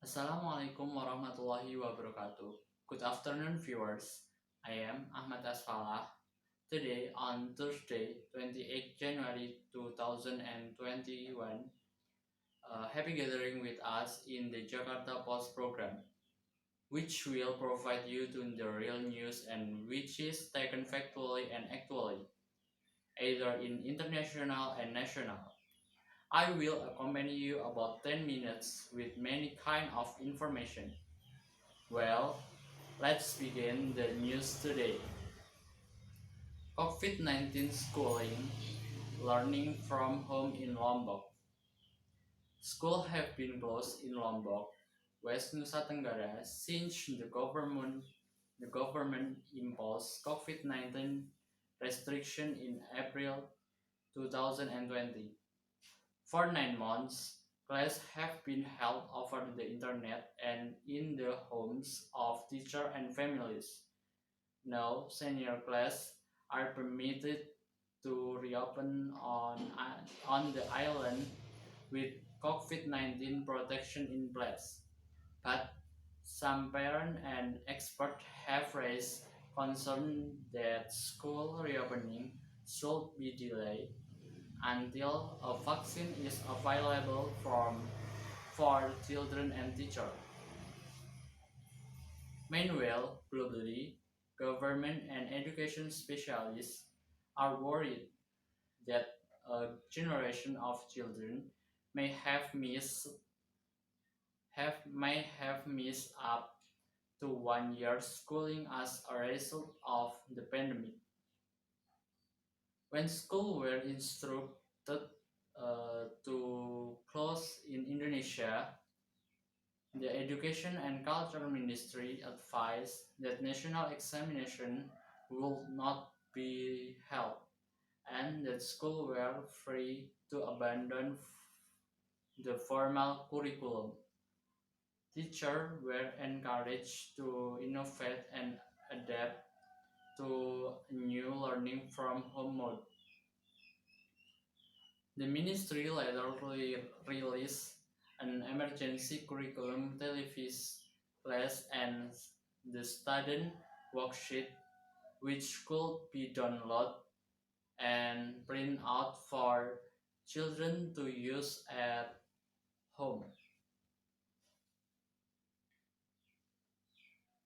Assalamualaikum warahmatullahi wabarakatuh. Good afternoon, viewers. I am Ahmad Valah. Today, on Thursday, 28 January 2021, happy gathering with us in the Jakarta Post program, which will provide you to the real news and which is taken factually and actually, either in international and national. I will accompany you about 10 minutes with many kind of information. Well, let's begin the news today. COVID-19 schooling, learning from home in Lombok. Schools have been closed in Lombok, West Nusa Tenggara since the government imposed COVID-19 restriction in April 2020. For 9 months, classes have been held over the internet and in the homes of teachers and families. Now, senior class are permitted to reopen on the island with COVID-19 protection in place. But some parents and experts have raised concern that school reopening should be delayed until a vaccine is available for children and teachers. Meanwhile, globally, government and education specialists are worried that a generation of children may have missed up to 1 year schooling as a result of the pandemic. When schools were instructed to close in Indonesia, the Education and Culture Ministry advised that national examination would not be held and that schools were free to abandon the formal curriculum. Teachers were encouraged to innovate and adapt to new learning from home mode. The ministry later released an emergency curriculum televis class and the student worksheet which could be downloaded and print out for children to use at home.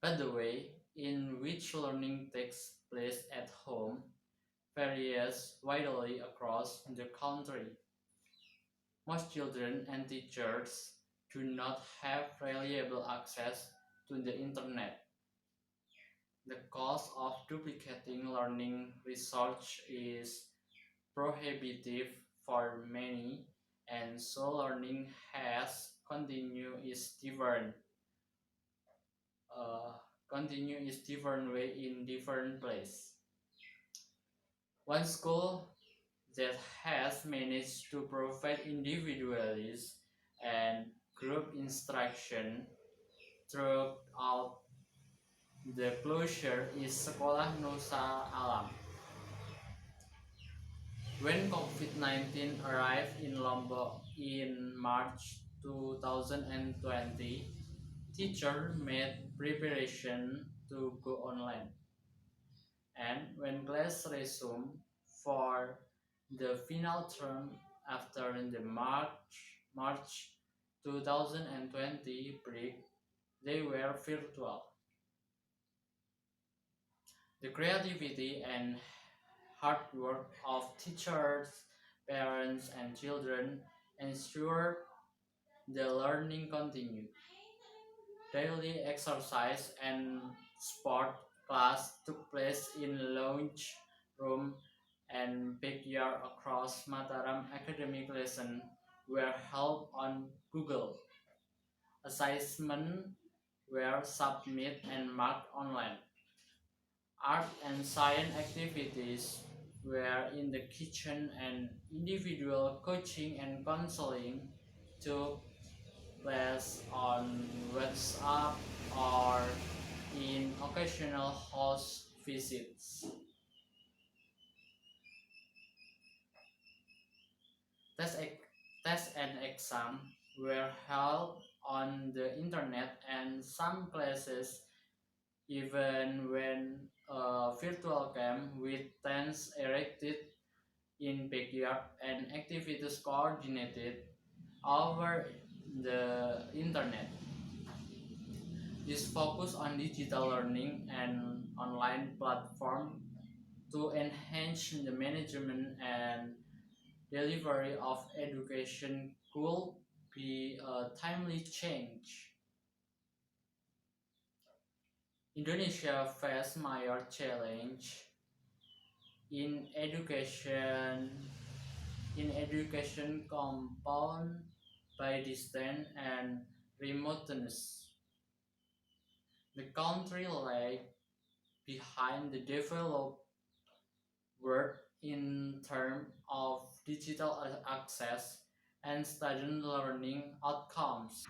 By the way, in which learning takes place at home varies widely across the country. Most children and teachers do not have reliable access to the internet. The cost of duplicating learning research is prohibitive for many, and so learning has uh, continue is different way in different place. One school that has managed to provide individualized and group instruction throughout the closure is Sekolah Nusa Alam. When COVID-19 arrived in Lombok in March 2020, teachers made preparation to go online. And when class resumed for the final term after the March 2020 break, they were virtual. The creativity and hard work of teachers, parents, and children ensured the learning continued. Daily exercise and sport class took place in lounge room and backyard across Mataram. Academic lessons were held on Google. Assignments were submitted and marked online. Art and science activities were in the kitchen and individual coaching and counseling took place on WhatsApp or in occasional house visits. Test, ex- Test and exam were held on the internet, and some classes even when a virtual camp with tents erected in backyard and activities coordinated over the internet. This focus on digital learning and online platform to enhance the management and delivery of education could be a timely change. Indonesia faced major challenge in education compound by distance and remoteness. The country lagged behind the developed world in terms of digital access and student learning outcomes.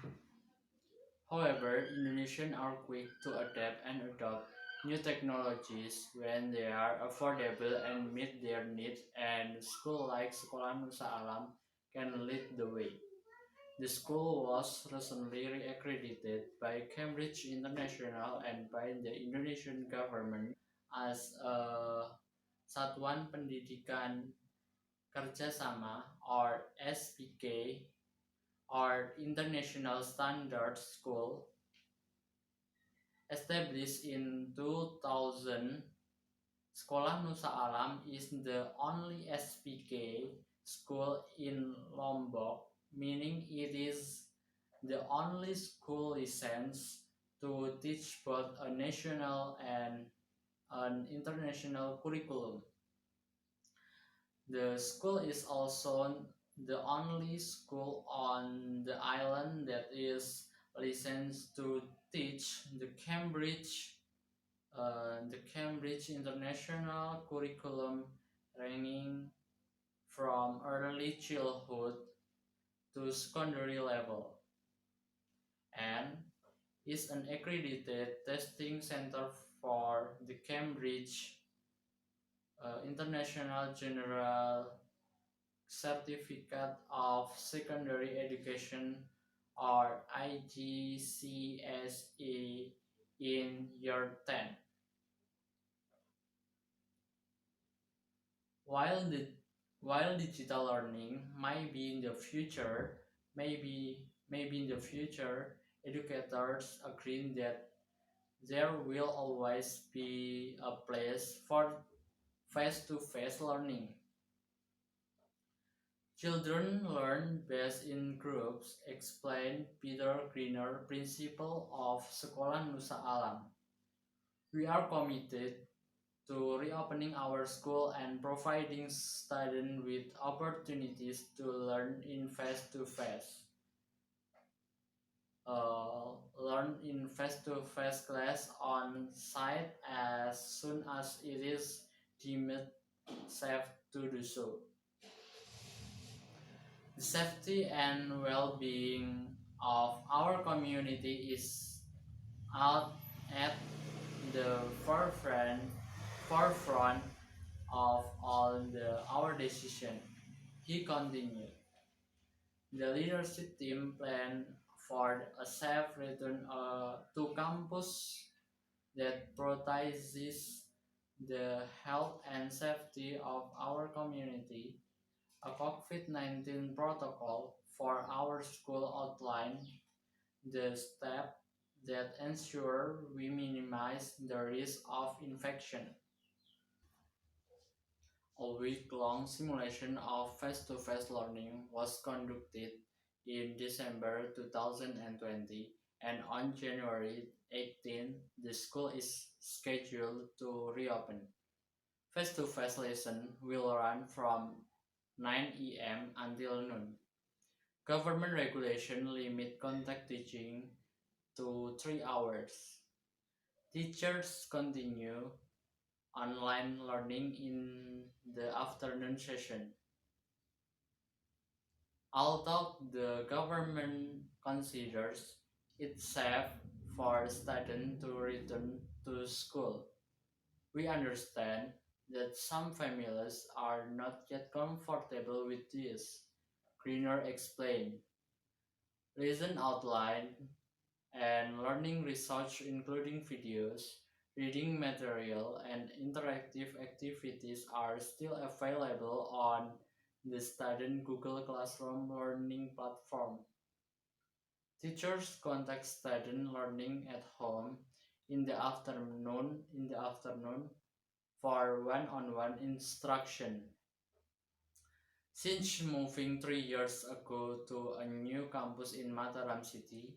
However, Indonesians are quick to adapt and adopt new technologies when they are affordable and meet their needs, and schools like Sekolah Nusa Alam can lead the way. The school was recently re-accredited by Cambridge International and by the Indonesian government as a Satuan Pendidikan Kerjasama or SPK or International Standard School. Established in 2000, Sekolah Nusa Alam is the only SPK school in Lombok, meaning it is the only school licensed to teach both a national and an international curriculum. The school is also the only school on the island that is licensed to teach the Cambridge International Curriculum, ranging from early childhood to secondary level, and is an accredited testing center for the Cambridge International General Certificate of Secondary Education or IGCSE in year 10. While the while digital learning might be in the future, maybe in the future, educators agree that there will always be a place for face-to-face learning. Children learn best in groups, explained Peter Greener, principal of Sekolah Nusa Alam. We are committed to reopening our school and providing students with opportunities to learn in face-to-face class on site as soon as it is deemed safe to do so. The safety and well-being of our community is out at the forefront of our decision. He continued. The leadership team planned for a safe return to campus that prioritizes the health and safety of our community. A COVID-19 protocol for our school outlined the steps that ensure we minimize the risk of infection. A week-long simulation of face-to-face learning was conducted in December 2020, and on January 18, the school is scheduled to reopen. Face-to-face lesson will run from 9 a.m. until noon. Government regulation limit contact teaching to 3 hours. Teachers continue online learning in the afternoon session. Although the government considers it safe for students to return to school, we understand that some families are not yet comfortable with this. Greener explained. Lesson outline and learning research including videos, reading material, and interactive activities are still available on the student Google Classroom learning platform. Teachers contact student learning at home in the afternoon for one-on-one instruction. Since moving 3 years ago to a new campus in Mataram City,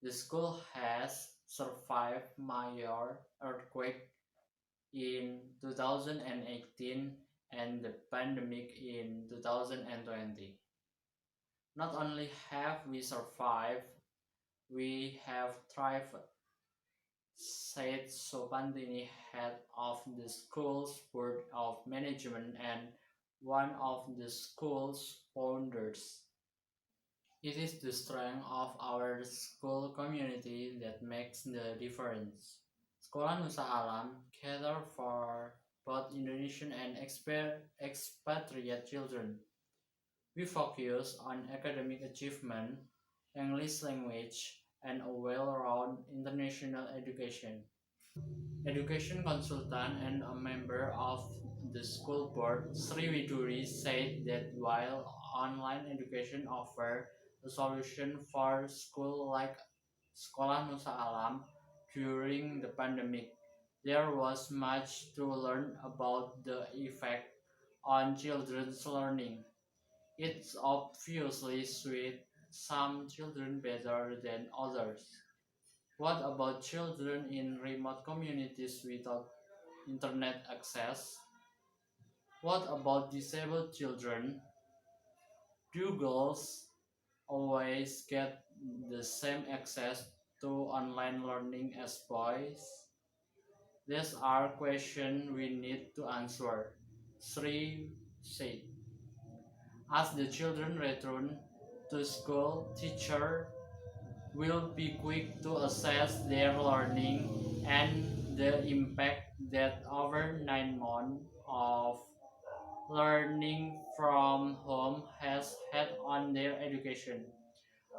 the school has survived major earthquake in 2018 and the pandemic in 2020. Not only have we survived, we have thrived, said Sopantini, head of the school's board of management and one of the school's founders. It is the strength of our school community that makes the difference. Sekolah Nusa Alam cater for both Indonesian and expatriate children. We focus on academic achievement, English language, and a well-rounded international education. Education consultant and a member of the school board, Sri Widuri, said that while online education offers a solution for schools like Sekolah Nusa Alam during the pandemic, there was much to learn about the effect on children's learning. It's obviously suits some children better than others. What about children in remote communities without internet access? What about disabled children? Do girls always get the same access to online learning as boys? These are questions we need to answer, Sri said. As the children return to school, teachers will be quick to assess their learning and the impact that over 9 months of learning from home has had on their education.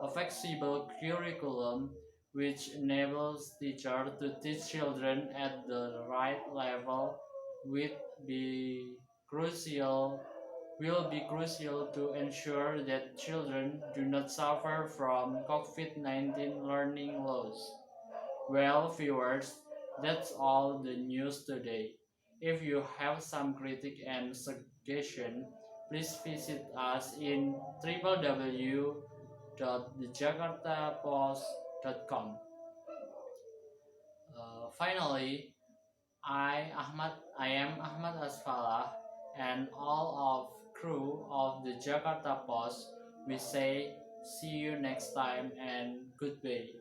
A flexible curriculum which enables teachers to teach children at the right level will be crucial will be crucial to ensure that children do not suffer from COVID-19 learning loss. Well, viewers, that's all the news today. If you have some critique and suggestion, please visit us in www.thejakartapost.com. Finally, I am Ahmad Asfalah and all of crew of the Jakarta Post. We say see you next time and goodbye.